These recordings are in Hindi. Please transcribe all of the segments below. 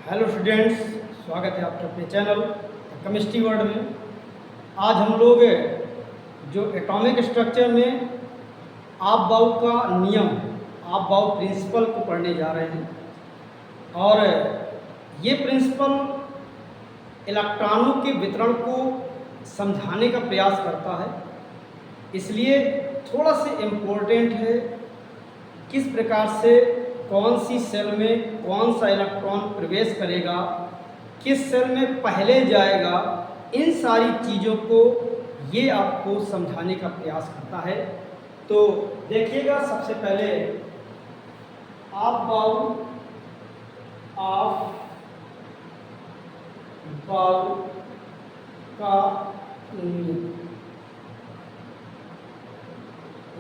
हेलो स्टूडेंट्स, स्वागत है आपके अपने चैनल केमिस्ट्री वर्ल्ड में। आज हम लोग जो एटॉमिक स्ट्रक्चर में आप बाउ का नियम, आप बाउ प्रिंसिपल को पढ़ने जा रहे हैं। और ये प्रिंसिपल इलेक्ट्रॉनों के वितरण को समझाने का प्रयास करता है, इसलिए थोड़ा सा इम्पोर्टेंट है। किस प्रकार से कौन सी सेल में कौन सा इलेक्ट्रॉन प्रवेश करेगा, किस सेल में पहले जाएगा, इन सारी चीज़ों को ये आपको समझाने का प्रयास करता है। तो देखिएगा, सबसे पहले आप बाउ का नियम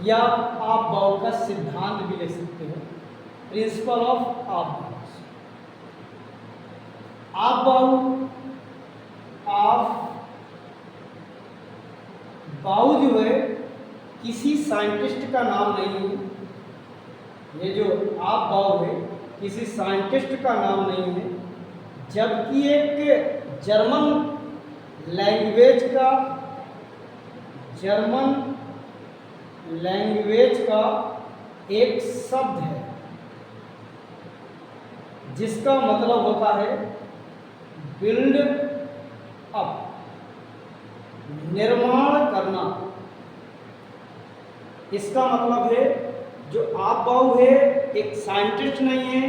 या आप बाउ का सिद्धांत भी लिख सकते हो, प्रिंसिपल ऑफ आप बाउ जो है किसी साइंटिस्ट का नाम नहीं है। ये जो आप बाउ है किसी साइंटिस्ट का नाम नहीं है, जबकि एक जर्मन लैंग्वेज का एक शब्द है जिसका मतलब होता है बिल्ड अप, निर्माण करना। इसका मतलब है जो आप बाउ है एक साइंटिस्ट नहीं है,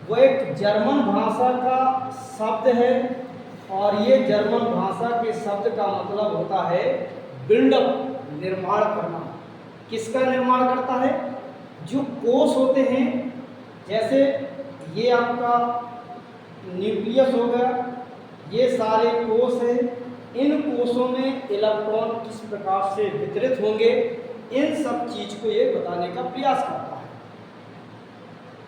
वो एक जर्मन भाषा का शब्द है। और ये जर्मन भाषा के शब्द का मतलब होता है बिल्डअप, निर्माण करना। किसका निर्माण करता है? जो कोष होते हैं, जैसे ये आपका न्यूक्लियस हो गया, ये सारे कोष हैं। इन कोषों में इलेक्ट्रॉन किस प्रकार से वितरित होंगे, इन सब चीज को ये बताने का प्रयास करता है।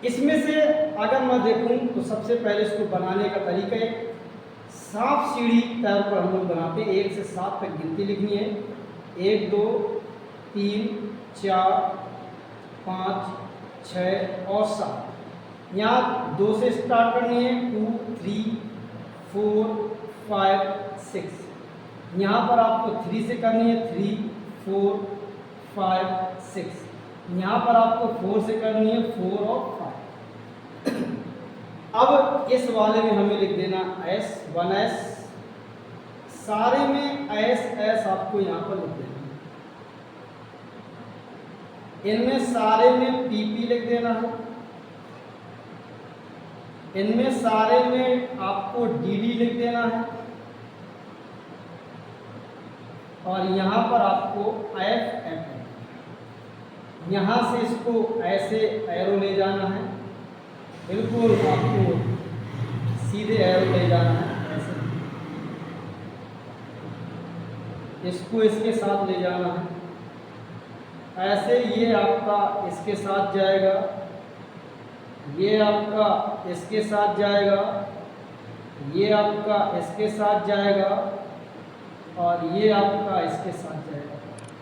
इसमें से अगर मैं देखूं तो सबसे पहले इसको बनाने का तरीका है, सांप सीढ़ी तौर पर हम लोग बनाते हैं। 1 से 7 तक गिनती लिखनी है। 1 2 3 4 5 6 और 7। यहाँ 2 से स्टार्ट करनी है, 2 3 4 5 6। यहाँ पर आपको 3 से करनी है, 3 4 5 6। यहाँ पर आपको 4 से करनी है, 4 और 5। अब इस वाले में हमें लिख देना S 1S, सारे में S आपको यहाँ पर लिख देना। इनमें सारे में PP लिख देना है। इनमें सारे में आपको DD लिख देना है। और यहाँ पर आपको FF, यहाँ से इसको ऐसे एरो ले जाना है, बिल्कुल आपको सीधे एरो ले जाना है ऐसे। इसको इसके साथ ले जाना है ऐसे। ये आपका इसके साथ जाएगा, ये आपका इसके साथ जाएगा, ये आपका इसके साथ जाएगा, और ये आपका इसके साथ जाएगा।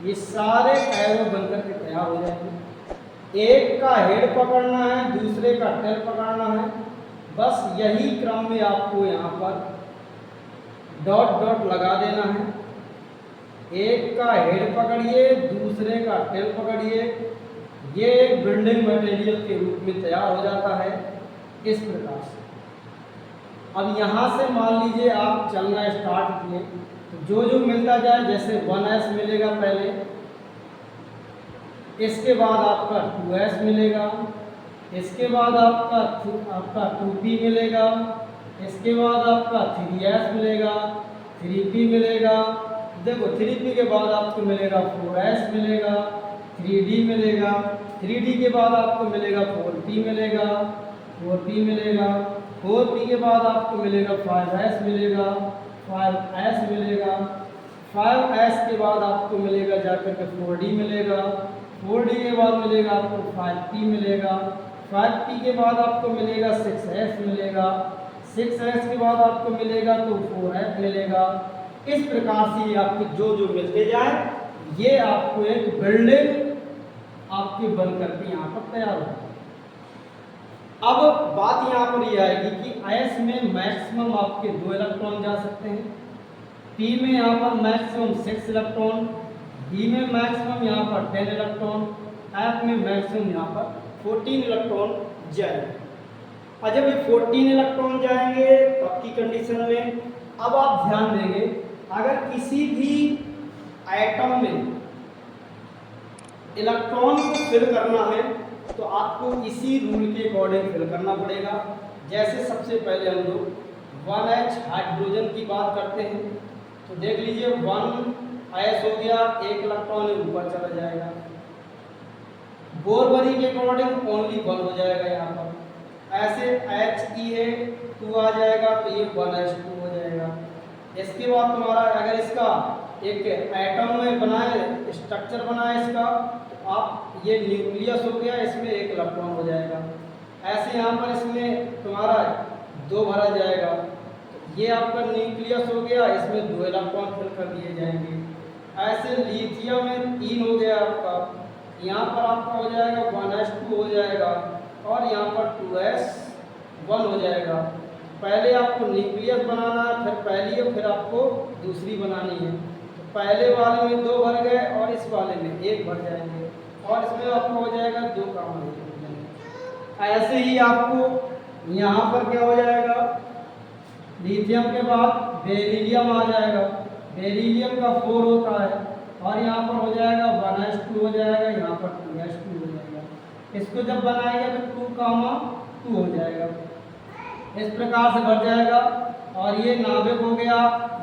ये सारे एरो बनकर के तैयार हो जाएंगे। एक का हेड पकड़ना है, दूसरे का टेल पकड़ना है। बस यही क्रम में आपको यहाँ पर डॉट डॉट लगा देना है। एक का हेड पकड़िए, दूसरे का टेल पकड़िए। ये एक बिल्डिंग मटेरियल के रूप में तैयार हो जाता है इस प्रकार से। अब यहाँ से मान लीजिए आप चलना स्टार्ट किए, तो जो जो मिलता जाए, जैसे 1S मिलेगा पहले, इसके बाद आपका 2S मिलेगा, इसके बाद आपका 2P मिलेगा, इसके बाद आपका 3S मिलेगा, 3P मिलेगा। देखो 3P के बाद आपको मिलेगा 4S मिलेगा, 3D मिलेगा, 3D के बाद आपको मिलेगा 4P मिलेगा, 4P मिलेगा, 4P के बाद आपको मिलेगा 5S मिलेगा, 5S मिलेगा, 5S के बाद आपको मिलेगा जाकर के 4D मिलेगा, 4D के बाद मिलेगा आपको 5P मिलेगा, 5P के बाद आपको मिलेगा 6S मिलेगा, 6S के बाद आपको मिलेगा तो 4S मिलेगा। इस प्रकार से आपको जो जो मिलते जाए, ये आपको एक बिल्डिंग आपके बन करके यहाँ पर तैयार होगा। अब बात यहाँ पर ये आएगी कि S में मैक्सिमम आपके 2 इलेक्ट्रॉन जा सकते हैं, P में यहाँ पर मैक्सिमम 6 इलेक्ट्रॉन, D में मैक्सिमम यहाँ पर 10 इलेक्ट्रॉन, F में मैक्सिमम यहाँ पर 14 इलेक्ट्रॉन जाएंगे। और जब ये 14 इलेक्ट्रॉन जाएंगे तब की कंडीशन में अब आप ध्यान देंगे, अगर किसी भी एटम में इलेक्ट्रॉन को फिल करना है तो आपको इसी रूल के अकॉर्डिंग फिल करना पड़ेगा। जैसे सबसे पहले हम लोग 1H हाइड्रोजन की बात करते हैं, तो देख लीजिए 1S हो गया, 1 इलेक्ट्रॉन ऊपर चला जाएगा। बोरबरी के अकॉर्डिंग ओनली 1 हो जाएगा यहाँ पर। ऐसे He है 2 आ जाएगा तो ये 1H2 हो जाएगा। इसके बाद तुम्हारा अगर इसका एक एटम में बनाए, स्ट्रक्चर बनाए इसका, तो आप ये न्यूक्लियस हो गया, इसमें 1 इलेक्ट्रॉन हो जाएगा। ऐसे यहाँ पर इसमें तुम्हारा 2 भरा जाएगा, ये आपका न्यूक्लियस हो गया, इसमें 2 इलेक्ट्रॉन फिल कर दिए जाएंगे। ऐसे लिथियम में 3 हो गया आपका, यहाँ पर आपका हो जाएगा 1S2 हो जाएगा और यहाँ पर 2S1 हो जाएगा। पहले आपको न्यूक्लियस बनाना है, फिर पहली है फिर आपको दूसरी बनानी है। तो पहले वाले में 2 भर गए और इस वाले में 1 भर जाएंगे और इसमें आपको हो जाएगा 2 काम। ऐसे ही आपको यहाँ पर क्या हो जाएगा, लिथियम के बाद बेरिलियम आ जाएगा, बेरिलियम का 4 होता है और यहाँ पर हो जाएगा 1S2 हो जाएगा, यहाँ पर 2S2 हो जाएगा। इसको जब बनाएंगे तो 2, 2 हो जाएगा, इस प्रकार से बढ़ जाएगा। और ये नाभिक हो गया,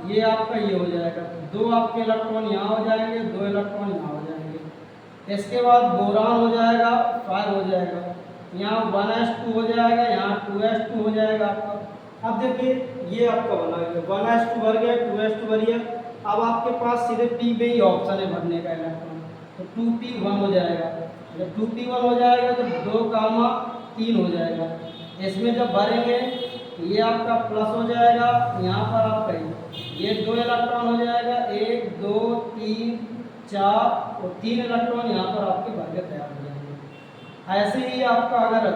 ये आपका ये हो जाएगा, 2 आपके इलेक्ट्रॉन यहाँ हो जाएंगे, 2 इलेक्ट्रॉन यहाँ हो जाएंगे। इसके बाद बोरान हो जाएगा, 5 हो जाएगा, यहाँ 1S2 हो जाएगा, यहाँ 2S2 हो जाएगा आपका। अब देखिए ये आपका बना गया, 1S2 भर गया, 2S2 भर गया। अब आपके पास सीधे P में ही ऑप्शन है भरने का इलेक्ट्रॉन, तो 2P1 हो जाएगा। जब 2P1 हो जाएगा तो 2, 3 हो जाएगा। इसमें जब भरेंगे ये आपका प्लस हो जाएगा, यहाँ पर आपका ये 2 इलेक्ट्रॉन हो जाएगा, 1, 2, 3, 4 और 3 इलेक्ट्रॉन यहाँ पर आपके भर के तैयार हो जाएंगे। ऐसे ही आपका अगर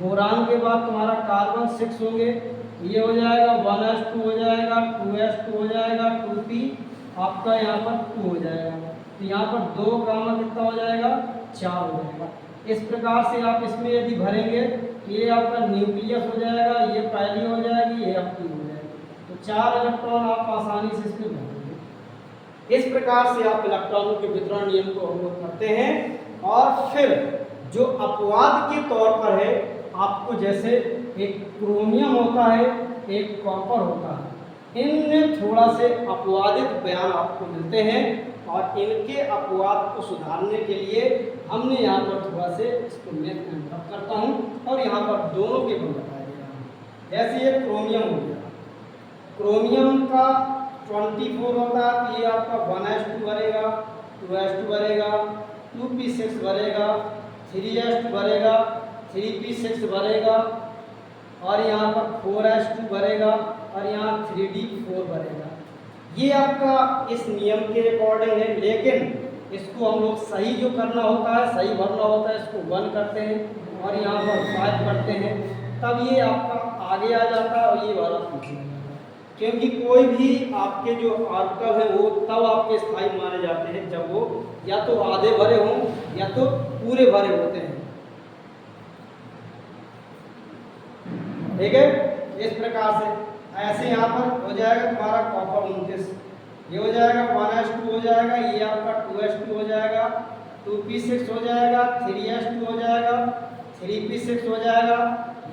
बोरान के बाद तुम्हारा कार्बन 6 होंगे, ये हो जाएगा 1S2 हो जाएगा, 2S2 हो जाएगा, 2P आपका यहाँ पर 2 हो जाएगा। तो यहाँ पर 2 कामा कितना हो जाएगा, 4 हो जाएगा। इस प्रकार से आप इसमें यदि भरेंगे तो ये आपका न्यूक्लियस हो जाएगा, ये पहली हो जाएगी, ये आपकी हो जाएगी। तो 4 इलेक्ट्रॉन आप आसानी से इसमें भरेंगे। इस प्रकार से आप इलेक्ट्रॉनों के वितरण नियम को हम लोग करते हैं। और फिर जो अपवाद के तौर पर है, आपको जैसे एक क्रोमियम होता है, एक कॉपर होता है, इनमें थोड़ा से अपवादित बयान आपको मिलते हैं और इनके अपवाद को सुधारने के लिए हमने यहाँ पर थोड़ा से इसको मैं करता हूँ और यहाँ पर दोनों के गुण बताया गया है। जैसे ये क्रोमियम हो गया, क्रोमियम का 24 होता है, तो ये आपका 1S2 भरेगा, 2S2 भरेगा, 2P6 भरेगा, 3S2 भरेगा, 3P6 भरेगा और यहाँ पर 4S2 भरेगा और यहाँ 3D4 भरेगा। ये आपका इस नियम के अकॉर्डिंग है, लेकिन इसको हम लोग सही जो करना होता है, सही भरना होता है, इसको 1 करते हैं और यहाँ पर 5 करते हैं, तब ये आपका आगे आ जाता है और ये वाला पीछे आ जाता है। क्योंकि कोई भी आपके जो ऑर्बिटल है वो तब आपके स्थायी माने जाते हैं जब वो या तो आधे भरे हों या तो पूरे भरे होते हैं। ठीक है, इस प्रकार से ऐसे यहाँ पर हो जाएगा तुम्हारा कॉपर 29, ये हो जाएगा 1S2 हो जाएगा, ये आपका 2S2 हो जाएगा, 2P6 हो जाएगा, 3S2 हो जाएगा, 3P6 हो जाएगा,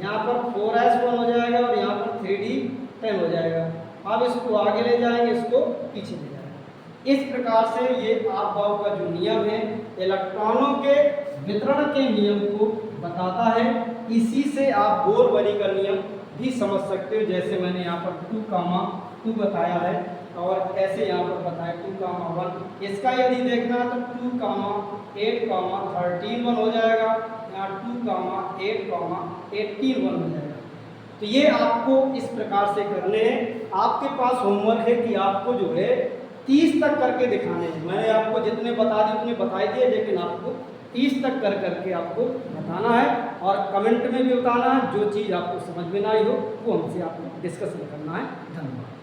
यहाँ पर 4S1 हो जाएगा और यहाँ पर 3D10 हो जाएगा। अब इसको आगे ले जाएंगे, इसको पीछे ले जाएंगे। इस प्रकार से ये आपबाऊ का जो नियम है इलेक्ट्रॉनों के वितरण के नियम को बताता है। इसी से आप बोरबरी का नियम भी समझ सकते हो, जैसे मैंने यहाँ पर 2, 2 बताया है और ऐसे यहाँ पर बताया 2, 1। इसका यदि देखना है तो 2, 8, 13 1 हो जाएगा, यहाँ 2, 8, 18 1 हो जाएगा। तो ये आपको इस प्रकार से करने हैं। आपके पास होमवर्क है कि आपको जो है 30 तक करके दिखाने हैं। मैंने आपको जितने बता दिए उतने बता दिए, लेकिन आपको 30 तक कर करके आपको बताना है। और कमेंट में भी बताना है जो चीज़ आपको समझ में ना आई हो वो हमसे आपको डिस्कशन करना है। धन्यवाद।